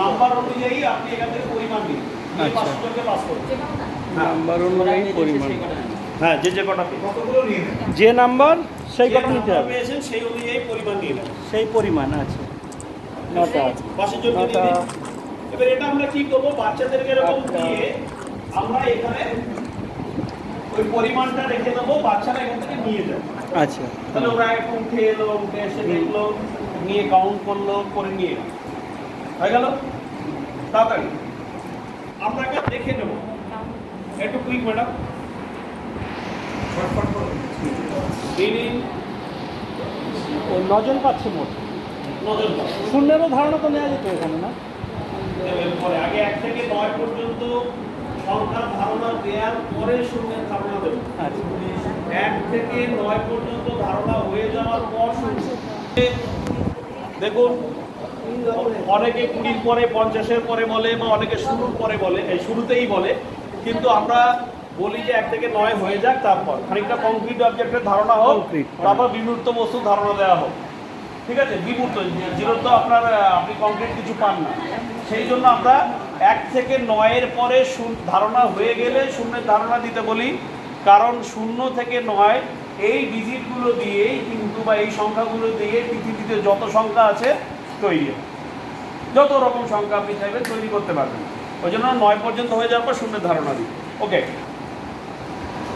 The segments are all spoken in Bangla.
নাম্বার অনুযায়ী আপনি এখান থেকে পরিমাণ দিন। নাম্বার অনুযায়ী পরিমাণ, হ্যাঁ, যে কটা কতগুলো নিয়ে নেন, যে নাম্বার সেই কটা নিতে হবে, পেয়েছেন সেই অনুযায়ী পরিমাণ নিয়ে নেন। সেই পরিমাণ আছে। নটা বাসের জন্য নটা। এবার এটা আমরা কি করবো, বাচ্চাদেরকে এরকম দিয়ে আমরা এখানে ওই পরিমাণটা রেখে দেবো, বাচ্চারা এখান থেকে নিয়ে যাবে। আচ্ছা, তাহলে ওরা একটু উঠে এলো, উঠে এসে দেখলো, নিয়ে কাউন্ট করলো, করে নিয়ে হয়ে গেল। তাড়াতাড়ি আমরা দেখে নেবো, একটু কুইক ম্যাডাম, ফটফট করো। ও 9 জন পাচ্ছে মোট। শূন্যেরও ধারণা তো নেওয়া যেত এখানে, না? পরে আগে 1 থেকে 9 পর্যন্ত সংখ্যার ধারণা দেওয়ার পরে শূন্যের ধারণা দেব। 1 থেকে 9 পর্যন্ত ধারণা হয়ে যাওয়ার পর শূন্য। দেখুন, অনেকে 20 পরে, 50-এর পরে বলে, বা অনেকে শুরুর পরে বলে, এই শুরুতেই বলে, কিন্তু আমরা বলি যে 1 থেকে 9 হয়ে যাক, তারপর খানিকটা কংক্রিট অবজেক্টের ধারণা হোক, তারপর বিমূর্ত বস্তুর ধারণা দেওয়া হোক। ঠিক আছে, বিমূর্ত, জিরো তো আপনি কংক্রিট কিছু পান না। সেই জন্য আমরা 1 থেকে 9-এর পরে ধারণা হয়ে গেলে শূন্যের ধারণা দিতে বলি, কারণ 0 থেকে 9 এই ডিজিটগুলো দিয়েই কিন্তু, বা এই সংখ্যাগুলো দিয়ে পৃথিবীতে যত সংখ্যা আছে তৈরি, যত রকম সংখ্যা আপনি চাইবেন তৈরি করতে পারবেন। ওই জন্য 9 পর্যন্ত হয়ে যাওয়ার পর শূন্যের ধারণা দিই। ওকে,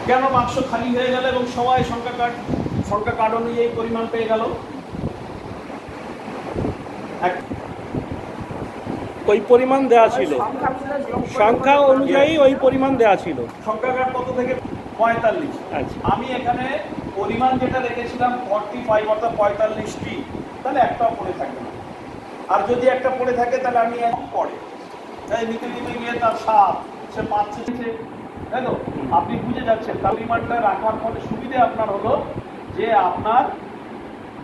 কেন বাক্স খালি হয়ে গেল এবং সবাই সংখ্যা কার্ড অনুযায়ী পরিমাণ পেয়ে গেল? ওই পরিমাণ দেওয়া ছিল, সংখ্যা অনুযায়ী ওই পরিমাণ দেওয়া ছিল। সংখ্যা কার্ড কত থেকে 45। আচ্ছা, আমি এখানে পরিমাণ যেটা রেখেছিলাম 45, অর্থাৎ 45টি, তাহলে একটাও পড়ে থাকবে না। আর যদি একটা পড়ে থাকে তাহলে আমি পড়ে, তাই নিতে নিতে গিয়ে তার 7, সে 5 তাই তো আপনি বুঝে যাচ্ছেন। তার পরিমাণটা রাখার ফলে সুবিধে আপনার হলো যে আপনার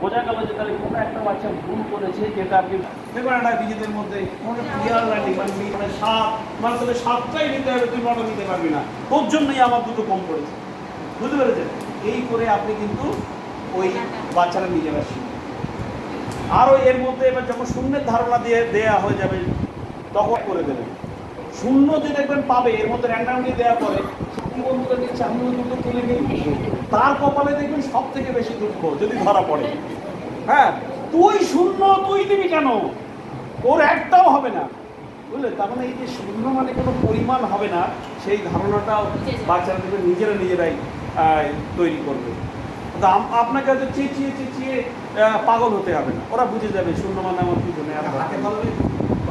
বোঝা গেল যে তাহলে কোনো একটা বাচ্চা ভুল করেছে, যেটা আপনি দেখুন একটা নিজেদের মধ্যে কোনো ক্লিয়ার রাইটিং, মানে 7 মানে তোদের 7টাই নিতে হবে, তুই 9টা নিতে পারবি না, তোর জন্যই আমার দুটো কম পড়েছে, বুঝতে পেরেছেন? এই করে আপনি কিন্তু ওই বাচ্চারা নিজেরা শিখবে। আরও এর মধ্যে এবার যখন শূন্যের ধারণা দিয়ে দেওয়া হয়ে যাবে তখন করে দেবেন। শূন্য যে দেখবেন পাবে, এর মধ্যে র্যান্ডামলি দেওয়ার পরে বন্ধুরা দিচ্ছে, আমিও দুটো তুলে নিই, তার কপালে দেখবেন সব থেকে বেশি দুঃখ যদি ধরা পড়ে। হ্যাঁ, তুই শূন্য, তুই দিবি কেন, ওর একটাও হবে না, বুঝলে? তার মানে এই যে শূন্য মানে কোনো পরিমাণ হবে না, সেই ধারণাটাও বাচ্চারা দেখবেন নিজেরাই তৈরি করবে। আপনাকে হয়তো চেঁচিয়ে পাগল হতে হবে না, ওরা বুঝে যাবে শূন্য মানে আমার পিছনে।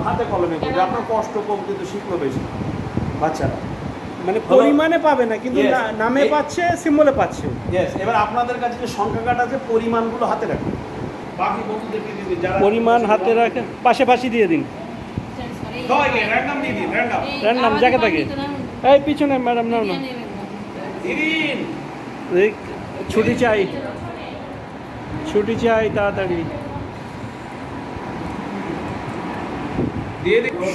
হাতে কলমে করবে, আপনার কষ্ট কম, কিন্তু শিখলো বেশি বাচ্চারা। মানে পরিমাণে পাবে না, কিন্তু নামে পাচ্ছে, সিম্বলে পাচ্ছে। এবার আপনাদের কাছে যে সংখ্যা কার্ড আছে, পরিমাণগুলো হাতে রাখুন, বাকি বন্ধুদেরকে দিয়ে দিন, যারা পরিমাণ হাতে রাখে পাশাপাশি দিয়ে দিন, সবাইকে র্যান্ডম দিয়ে দিন, র্যান্ডম জায়গা থাকে। এই পিছনে ম্যাডাম, নাও না, ছুটি চাই তাড়াতাড়ি।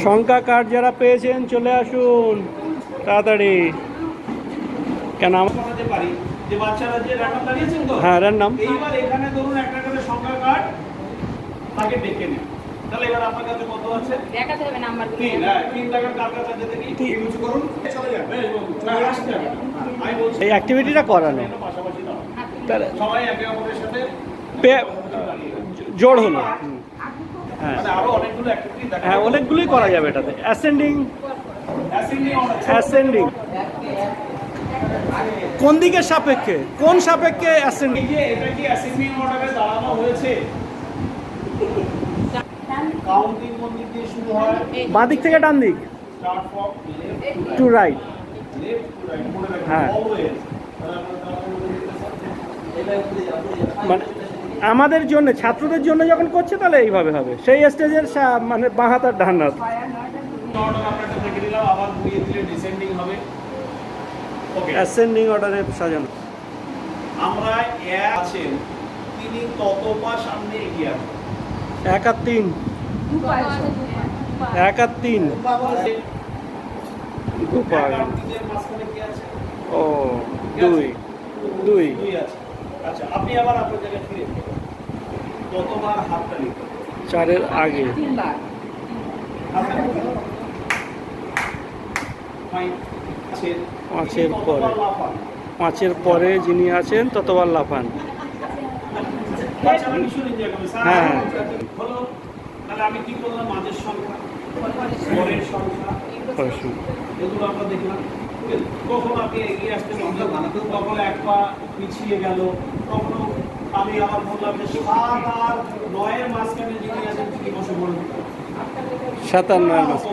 সংখ্যা কার্ড যারা পেয়েছেন চলে আসুন তাড়াতাড়ি। কেন পারি যে বাচ্চারা যে র্যান্ডম দাঁড়িয়েছেন তো, হ্যাঁ র্যান্ডম। এইবার এখানে ধরুন একটা করে সংখ্যা কার্ড তাকে ডেকে নিন। তাহলে এবার আপনার কাছে কত আছে দেখাতে হবে, নাম্বারগুলো 3 টাকার কার কাছে যেতে কি ইউজ করুন, চলে যাবে। বেশ বন্ধু, আসতে হবে, আমি বলছি এই অ্যাক্টিভিটিটা করানো, পাশাপাশি দাও, তাহলে সবাই একে অপরের সাথে জোড় হলো। হ্যাঁ, আরো অনেকগুলো অ্যাক্টিভিটি দেখা, হ্যাঁ অনেকগুলোই করা যাবে এটাতে। অ্যাসেন্ডিং কোন দিকের সাপেক্ষে, কোন সাপেক্ষে অ্যাসেন্ডিং? এটা কি অ্যাসেন্ডিং অর্ডারে দাঁড়ানো হয়েছে? কাউন্টিং কোন দিক দিয়ে শুরু হয়? বাঁ দিক থেকে ডান দিক, start from to right. Left to right, মনে রাখবেন হ্যাঁ, অলওয়েজ। মানে আমাদের জন্য, ছাত্রদের জন্য যখন করছে তাহলে এইভাবে হবে, সেই স্টেজের মানে বাঁ হাত আর ডান হাত। অর্ডার আপনাকে দেখে দিলাম, আবার ঘুরিয়ে দিলে ডিসেন্ডিং হবে। ওকে, অ্যাসেন্ডিং অর্ডারে সাজানো। আমরা এক আছেন, তিনি তত পা সামনে এগিয়ে আসেন। 1 আর 3, 1 আর 3, 2 পা। তিনের মাঝখানে কি আছে? ও 2, দুই। 2 আছে। আচ্ছা আপনি আবার আপনার জায়গায় ফিরে কতবার হাতটা নিতে 4-এর আগে। পাঁচের পরে। 5-এর পরে যিনি আছেন ততবার লাফান। হ্যাঁ। হলো তাহলে আমি কি করলাম মাঝের সংখ্যা পরের সংখ্যা এগুলো আমরা দেখলাম কখন আপনি এগিয়ে আসতে কখনো এক পা পিছিয়ে গেল কখনো আমি আবার বললাম যে 7 আর 9-এর মাঝখানে যিনি আছেন তিনি বসে বলুন 7 আর 9 মাস।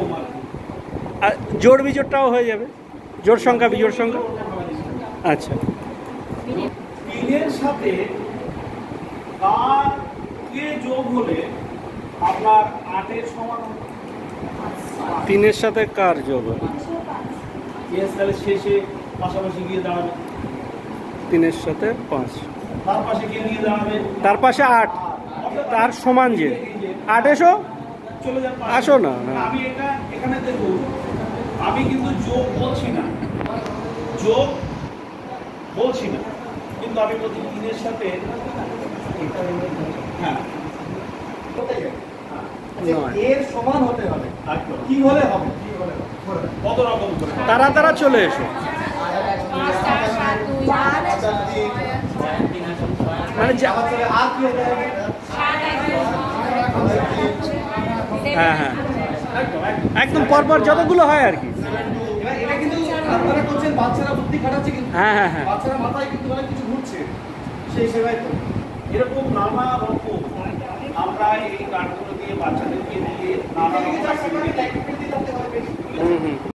আর জোড় বিজোড়টাও হয়ে যাবে, জোড় সংখ্যা বিজোড় সংখ্যা। আচ্ছা 3-এর সাথে কার কে যোগ হলে আপনার 8-এর সমান হবে 3-এর সাথে কার যোগ হবে? ইয়েস তাহলে শেষে পাশাপাশি গিয়ে দাঁড়াবে 3-এর সাথে 5, তার পাশে গিয়ে নিয়ে দাঁড়াবে তার পাশে 8, তার সমান যে 8 এসো চলে যান পাশে। আসো না। আমি এটা এখানে দেখুন আমি কিন্তু যোগ বলছি না যোগ বলছি না কিন্তু আমি বলছি 3-এর সাথে হ্যাঁ এর সমান হতে হবে। একদম। কি হলে হবে? কত রকম করে তারা তারা চলে এসো, মানে আর কি হতে হবে? হ্যাঁ হ্যাঁ একদম একদম পরপর যতগুলো হয় আর কি। এটা কিন্তু আপনারা করছেন, বাচ্চারা বুদ্ধি খাটাচ্ছে, কিন্তু হ্যাঁ হ্যাঁ হ্যাঁ বাচ্চারা মাথায় কিন্তু অনেক কিছু ঘুরছে, সেই সেবাই তো। এরকম নানা রকম আমরা এই কার্ডগুলো দিয়ে বাচ্চাদেরকে দিয়ে নানা রকম activity হুম হুম